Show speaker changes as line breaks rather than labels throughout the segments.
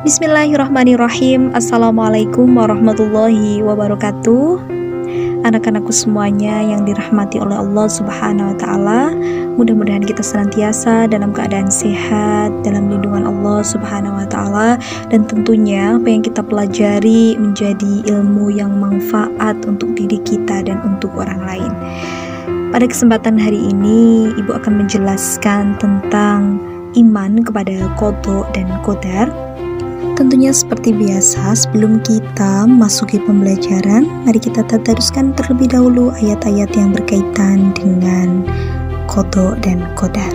Bismillahirrahmanirrahim. Assalamualaikum warahmatullahi wabarakatuh. Anak-anakku semuanya yang dirahmati oleh Allah Subhanahu wa Ta'ala, mudah-mudahan kita senantiasa dalam keadaan sehat, dalam lindungan Allah Subhanahu wa Ta'ala, dan tentunya apa yang kita pelajari menjadi ilmu yang manfaat untuk diri kita dan untuk orang lain. Pada kesempatan hari ini, Ibu akan menjelaskan tentang iman kepada qada dan qadar. Tentunya seperti biasa, sebelum kita memasuki pembelajaran, mari kita tadaruskan terlebih dahulu ayat-ayat yang berkaitan dengan qada dan qadar.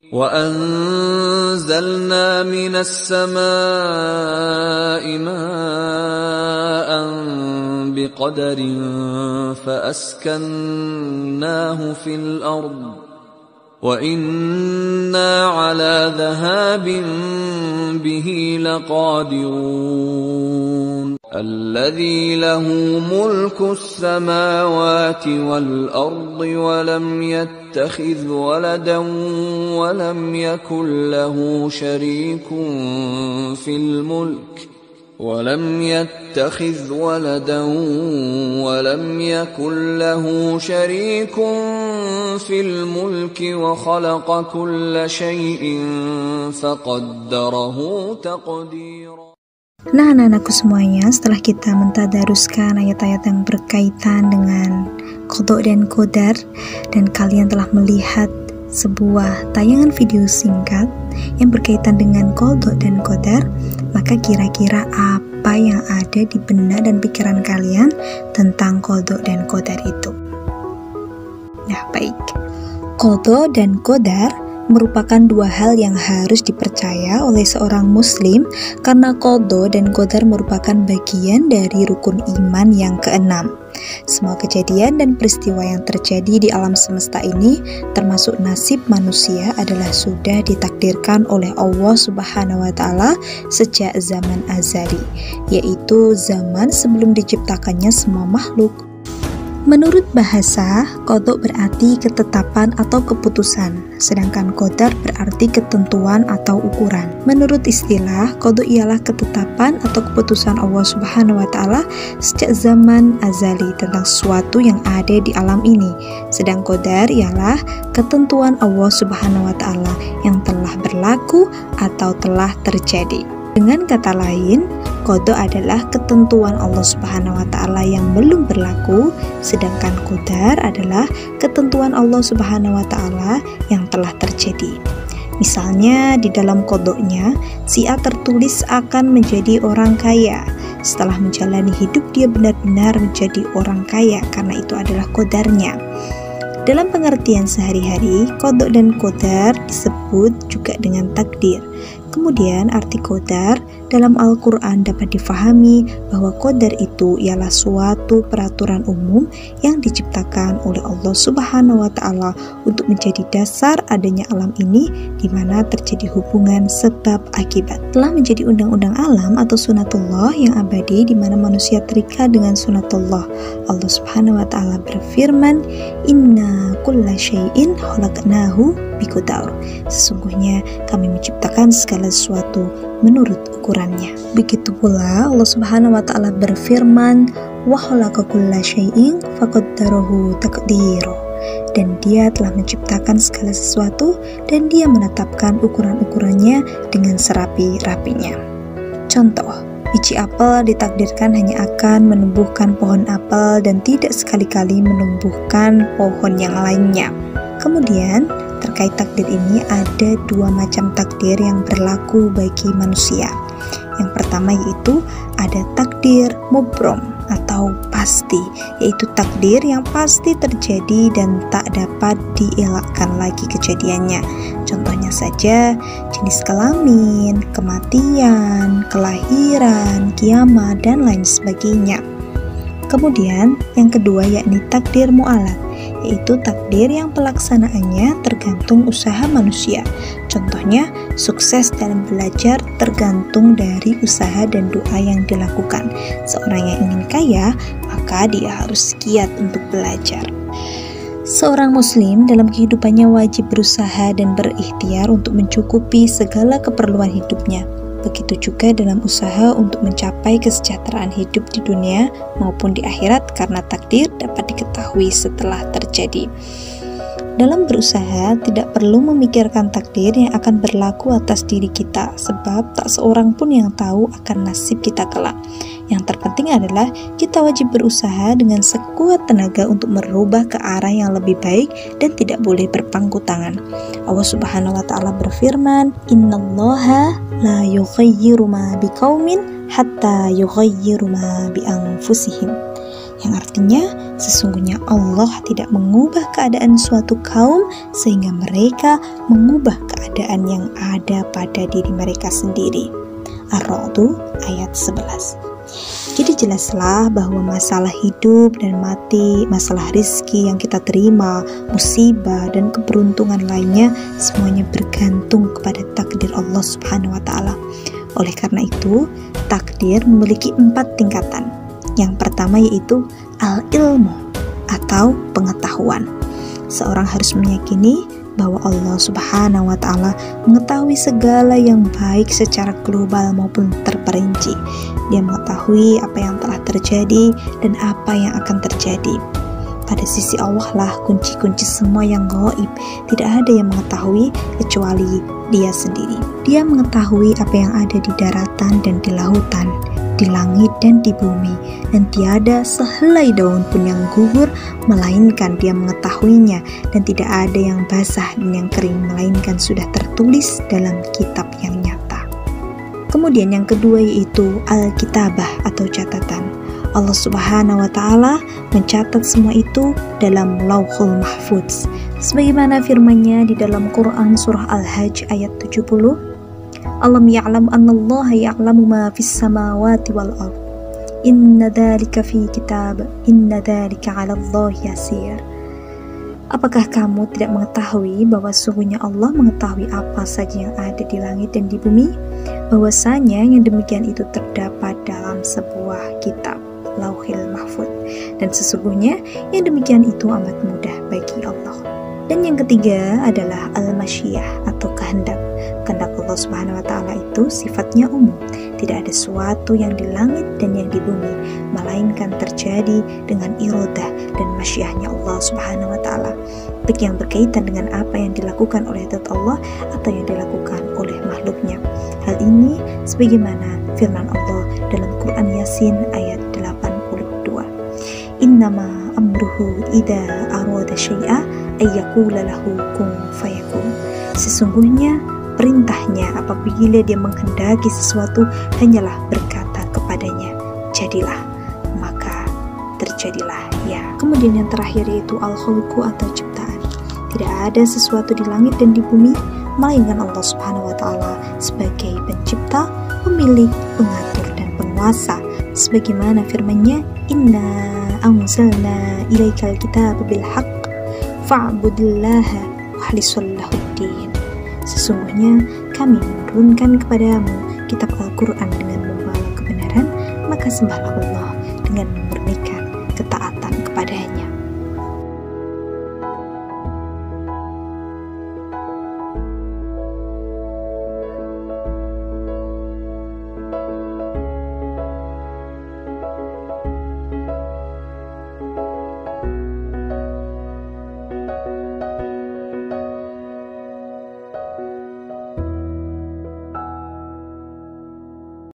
وَأَنزَلْنَا مِنَ السَّمَاءِ مَاءً بِقَدَرٍ فَأَسْكَنَّاهُ فِي الْأَرْضِ وَإِنَّا عَلَى ذَهَابٍ بِهِ لَقَادِرُونَ الَّذِي لَهُ مُلْكُ السَّمَاوَاتِ وَالْأَرْضِ وَلَمْ يَتَّخِذْ وَلَدًا وَلَمْ يَكُنْ له شَرِيكٌ في الملك وخلق كل شيء فقدره تقديرا.
Nah, anak-anakku semuanya, setelah kita mentadaruskan ayat-ayat yang berkaitan dengan qada dan qadar, dan kalian telah melihat sebuah tayangan video singkat yang berkaitan dengan qada dan qadar, maka kira-kira apa yang ada di benak dan pikiran kalian tentang qada dan qadar itu? Nah, baik. Qada dan qadar merupakan dua hal yang harus dipercaya oleh seorang muslim, karena qada dan qadar merupakan bagian dari rukun iman yang keenam. Semua kejadian dan peristiwa yang terjadi di alam semesta ini, termasuk nasib manusia, adalah sudah ditakdirkan oleh Allah Subhanahu wa Ta'ala sejak zaman azali, yaitu zaman sebelum diciptakannya semua makhluk. Menurut bahasa, qada berarti ketetapan atau keputusan, sedangkan qadar berarti ketentuan atau ukuran. Menurut istilah, qada ialah ketetapan atau keputusan Allah Subhanahu wa Ta'ala sejak zaman azali tentang sesuatu yang ada di alam ini, sedang qadar ialah ketentuan Allah Subhanahu wa Ta'ala yang telah berlaku atau telah terjadi. Dengan kata lain, qada adalah ketentuan Allah Subhanahu wa Ta'ala yang belum berlaku, sedangkan qadar adalah ketentuan Allah Subhanahu wa Ta'ala yang telah terjadi. Misalnya di dalam qadanya, si A tertulis akan menjadi orang kaya. Setelah menjalani hidup, dia benar-benar menjadi orang kaya karena itu adalah qadarnya. Dalam pengertian sehari-hari, qada dan qadar disebut juga dengan takdir. Kemudian arti qadar dalam Al-Quran dapat difahami bahwa qadar itu ialah suatu peraturan umum yang diciptakan oleh Allah Subhanahu wa Ta'ala untuk menjadi dasar adanya alam ini, di mana terjadi hubungan sebab akibat. Telah menjadi undang-undang alam atau sunatullah yang abadi, di mana manusia terikat dengan sunatullah. Allah Subhanahu wa Ta'ala berfirman, "Inna kulla syai'in khalaqnahu biqadar." Sesungguhnya kami menciptakan segala sesuatu menurut ukurannya. Begitu pula Allah Subhanahu wa Ta'ala berfirman, "Wa khalaqa kulla syai'in faqaddarahu taqdira." Dan dia telah menciptakan segala sesuatu dan dia menetapkan ukuran-ukurannya dengan serapi-rapinya. Contoh, biji apel ditakdirkan hanya akan menumbuhkan pohon apel dan tidak sekali-kali menumbuhkan pohon yang lainnya. Kemudian terkait takdir ini ada dua macam takdir yang berlaku bagi manusia. Yang pertama yaitu ada takdir mubrom atau pasti, yaitu takdir yang pasti terjadi dan tak dapat dielakkan lagi kejadiannya. Contohnya saja jenis kelamin, kematian, kelahiran, kiamat, dan lain sebagainya. Kemudian yang kedua yakni takdir mu'alad, yaitu takdir yang pelaksanaannya tergantung usaha manusia. Contohnya, sukses dalam belajar tergantung dari usaha dan doa yang dilakukan. Seorang yang ingin kaya, maka dia harus giat untuk belajar. Seorang muslim dalam kehidupannya wajib berusaha dan berikhtiar untuk mencukupi segala keperluan hidupnya. Begitu juga dalam usaha untuk mencapai kesejahteraan hidup di dunia maupun di akhirat, karena takdir dapat diketahui setelah terjadi. Dalam berusaha tidak perlu memikirkan takdir yang akan berlaku atas diri kita, sebab tak seorang pun yang tahu akan nasib kita kelak. Yang terpenting adalah kita wajib berusaha dengan sekuat tenaga untuk merubah ke arah yang lebih baik dan tidak boleh berpangku tangan. Allah Subhanahu wa taala berfirman, "Innallaha la yughayyiru ma biqaumin hatta yughayyiru ma bi anfusihim." Yang artinya, sesungguhnya Allah tidak mengubah keadaan suatu kaum sehingga mereka mengubah keadaan yang ada pada diri mereka sendiri. Ar-Ra'd ayat 11. Jadi jelaslah bahwa masalah hidup dan mati, masalah rizki yang kita terima, musibah dan keberuntungan lainnya, semuanya bergantung kepada takdir Allah Subhanahu wa taala. Oleh karena itu, takdir memiliki 4 tingkatan. Yang pertama yaitu al-ilmu atau pengetahuan. Seorang harus meyakini bahwa Allah Subhanahu wa taala mengetahui segala yang baik secara global maupun terperinci. Dia mengetahui apa yang telah terjadi dan apa yang akan terjadi. Pada sisi Allah lah kunci-kunci semua yang gaib. Tidak ada yang mengetahui kecuali Dia sendiri. Dia mengetahui apa yang ada di daratan dan di lautan, di langit dan di bumi, dan tiada sehelai daun pun yang gugur melainkan Dia mengetahuinya, dan tidak ada yang basah dan yang kering melainkan sudah tertulis dalam kitab yang nyata. Kemudian yang kedua yaitu al-kitabah atau catatan. Allah Subhanahu wa taala mencatat semua itu dalam Lauhul Mahfuz. Sebagaimana firman-Nya di dalam Quran surah Al-Hajj ayat 70, "Alam ya'lam annallaha ya'lamu ma fis samawati wal ardh. Inna dzalika fi kitab. Inna dzalika 'alallahi yasir." Apakah kamu tidak mengetahui bahwa sesungguhnya Allah mengetahui apa saja yang ada di langit dan di bumi? Bahwasanya yang demikian itu terdapat dalam sebuah kitab, Lauhil Mahfuz, dan sesungguhnya yang demikian itu amat mudah bagi Allah. Dan yang ketiga adalah al-masyiyah atau kehendak. Kehendak Allah Subhanahu wa taala itu sifatnya umum. Tidak ada sesuatu yang di langit dan yang di bumi melainkan terjadi dengan iradah dan masyiahnya Allah Subhanahu wa taala, baik yang berkaitan dengan apa yang dilakukan oleh zat Allah atau yang dilakukan oleh makhluknya. Hal ini sebagaimana firman Allah dalam Quran Yasin ayat 82. "Innama amruhu idza arada syai'a ayyaqula lahu kun fayakun." Sesungguhnya perintahnya apabila Dia menghendaki sesuatu hanyalah berkata kepadanya, jadilah, maka terjadilah ya. Kemudian yang terakhir yaitu al-khulqu atau ciptaan. Tidak ada sesuatu di langit dan di bumi melainkan Allah Subhanahu wa taala sebagai pencipta, pemilik, pengatur dan penguasa. Sebagaimana firman-Nya, "Inna anzalna ilaikal kitaba bil haqq fa'budillaha wakhlishu lahuddin." Sesungguhnya kami menurunkan kepadamu kitab Al-Quran dengan membawa kebenaran, maka sembahlah Allah dengan